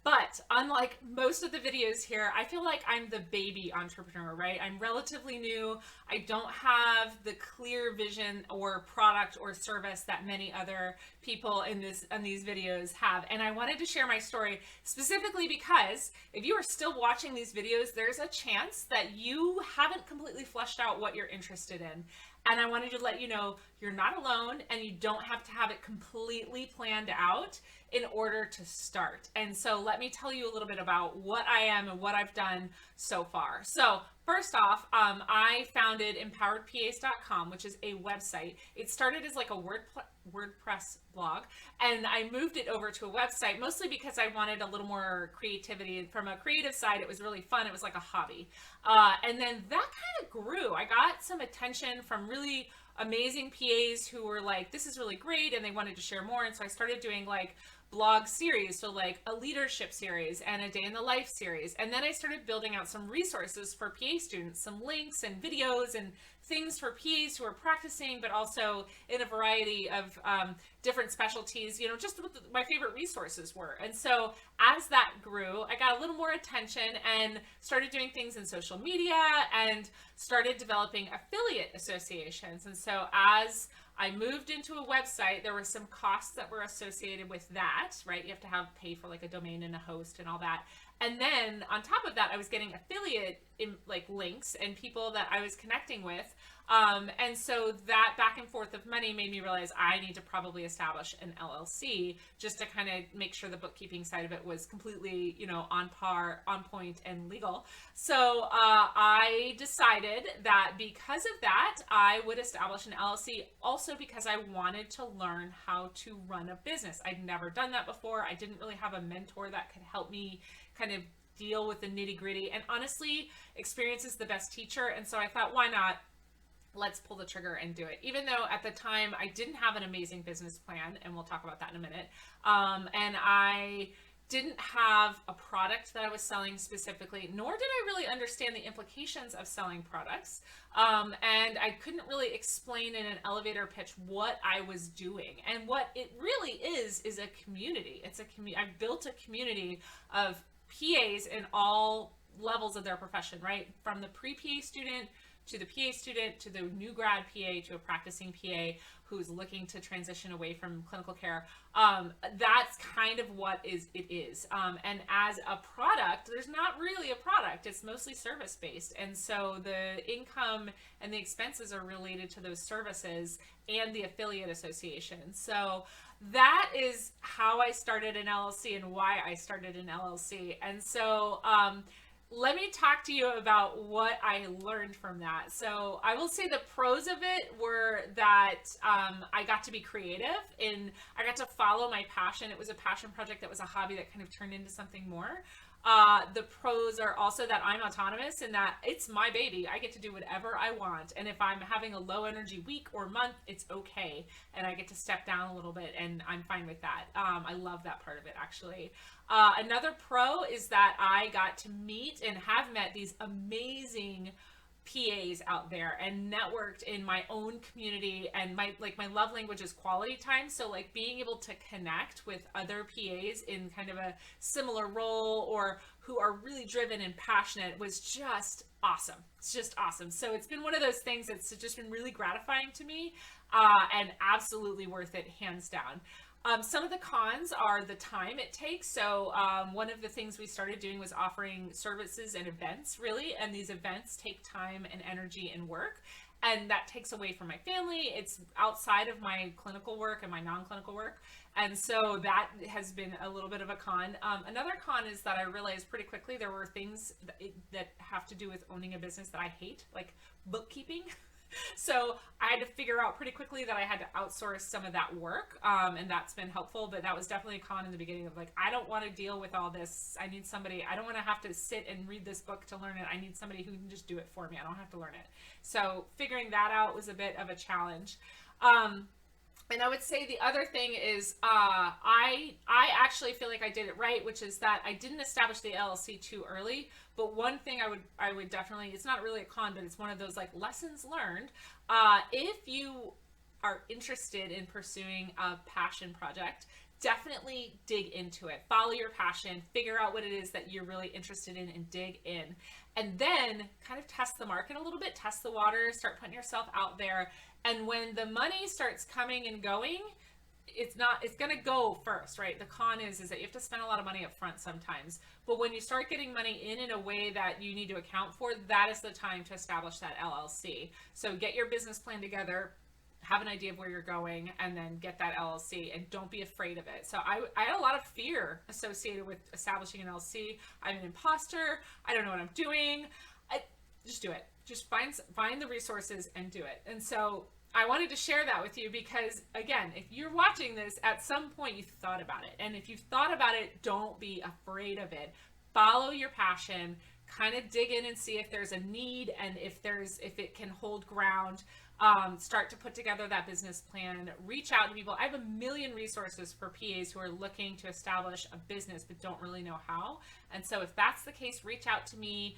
But unlike most of the videos here, I feel like I'm the baby entrepreneur, right? I'm relatively new. I don't have the clear vision or product or service that many other people in these videos have. And I wanted to share my story specifically because if you are still watching these videos, there's a chance that you haven't completely fleshed out what you're interested in. And I wanted to let you know you're not alone and you don't have to have it completely planned out in order to start. And so let me tell you a little bit about what I am and what I've done so far. So First off, I founded EmpoweredPAs.com, which is a website. It started as like a WordPress blog, and I moved it over to a website mostly because I wanted a little more creativity. From a creative side, it was really fun. It was like a hobby. And then that kind of grew. I got some attention from really amazing PAs who were like, this is really great, and they wanted to share more. And so I started doing like blog series, so like a leadership series and a day in the life series. And then I started building out some resources for PA students, some links and videos and things for PAs who are practicing, but also in a variety of different specialties, you know, just what my favorite resources were. And so as that grew, I got a little more attention and started doing things in social media and started developing affiliate associations. And so as I moved into a website, there were some costs that were associated with that, right? You have to pay for like a domain and a host and all that. And then on top of that, I was getting affiliate links and people that I was connecting with. And so that back and forth of money made me realize I need to probably establish an LLC just to kind of make sure the bookkeeping side of it was completely, you know, on point and legal. So I decided that because of that, I would establish an LLC, also because I wanted to learn how to run a business. I'd never done that before. I didn't really have a mentor that could help me kind of deal with the nitty gritty. And honestly, experience is the best teacher. And so I thought, why not? Let's pull the trigger and do it. Even though at the time I didn't have an amazing business plan, and we'll talk about that in a minute. And I didn't have a product that I was selling specifically, nor did I really understand the implications of selling products. And I couldn't really explain in an elevator pitch what I was doing. And what it really is a community. It's a community. I've built a community of PAs in all levels of their profession, right? From the pre-PA student to the PA student, to the new grad PA, to a practicing PA who's looking to transition away from clinical care. That's kind of what it is. And as a product, there's not really a product. It's mostly service-based. And so the income and the expenses are related to those services and the affiliate association. So that is how I started an LLC and why I started an LLC. And so let me talk to you about what I learned from that. So I will say the pros of it were that I got to be creative and I got to follow my passion. It was a passion project that was a hobby that kind of turned into something more. The pros are also that I'm autonomous and that it's my baby. I get to do whatever I want. And if I'm having a low energy week or month, it's okay. And I get to step down a little bit and I'm fine with that. I love that part of it, actually. Another pro is that I got to meet and have met these amazing PAs out there and networked in my own community, and my love language is quality time. So like being able to connect with other PAs in kind of a similar role or who are really driven and passionate was just awesome. It's just awesome. So it's been one of those things that's just been really gratifying to me and absolutely worth it, hands down. Some of the cons are the time it takes. So one of the things we started doing was offering services and events, really, and these events take time and energy and work, and that takes away from my family. It's outside of my clinical work and my non-clinical work, and so that has been a little bit of a con. Another con is that I realized pretty quickly there were things that have to do with owning a business that I hate, like bookkeeping. So I had to figure out pretty quickly that I had to outsource some of that work, and that's been helpful, but that was definitely a con in the beginning of like, I don't want to deal with all this. I need somebody, I don't want to have to sit and read this book to learn it. I need somebody who can just do it for me. I don't have to learn it. So figuring that out was a bit of a challenge. And I would say the other thing is I actually feel like I did it right, which is that I didn't establish the LLC too early. But one thing I would definitely, it's not really a con, but it's one of those like lessons learned. If you are interested in pursuing a passion project, definitely dig into it. Follow your passion, figure out what it is that you're really interested in and dig in. And then kind of test the market a little bit, test the waters, start putting yourself out there. And when the money starts coming and going, it's going to go first, right? The con is that you have to spend a lot of money up front sometimes. But when you start getting money in a way that you need to account for, that is the time to establish that LLC. So get your business plan together, have an idea of where you're going, and then get that LLC, and don't be afraid of it. So I had a lot of fear associated with establishing an LLC. I'm an imposter. I don't know what I'm doing. just do it. Just find the resources and do it. And so I wanted to share that with you because, again, if you're watching this, at some point you've thought about it. And if you've thought about it, don't be afraid of it. Follow your passion, kind of dig in and see if there's a need and if it can hold ground. Start to put together that business plan, reach out to people. I have a million resources for PAs who are looking to establish a business but don't really know how. And so if that's the case, reach out to me.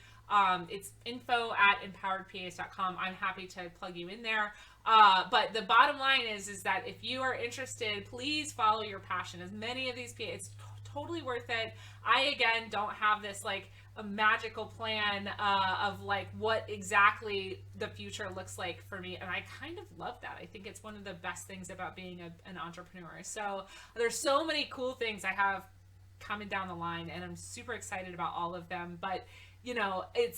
It's info@empoweredpas.com. I'm happy to plug you in there. But the bottom line is that if you are interested, please follow your passion. As many of these PAs, it's totally worth it. I, again, don't have this like a magical plan of like what exactly the future looks like for me, and I kind of love that. I think it's one of the best things about being an entrepreneur. So there's so many cool things I have coming down the line, and I'm super excited about all of them. But you know, it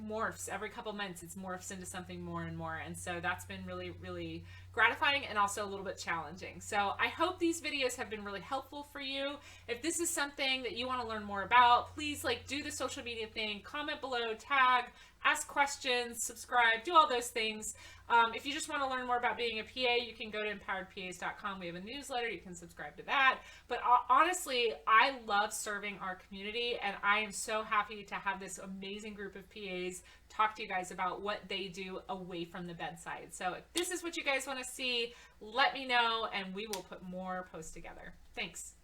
morphs every couple months. It morphs into something more and more, and so that's been really, really gratifying and also a little bit challenging. So I hope these videos have been really helpful for you. If this is something that you want to learn more about, please like do the social media thing, comment below, tag, ask questions, subscribe, do all those things. If you just want to learn more about being a PA, you can go to empoweredpas.com. We have a newsletter. You can subscribe to that. But honestly, I love serving our community, and I am so happy to have this amazing group of PAs talk to you guys about what they do away from the bedside. So if this is what you guys want to see, let me know, and we will put more posts together. Thanks.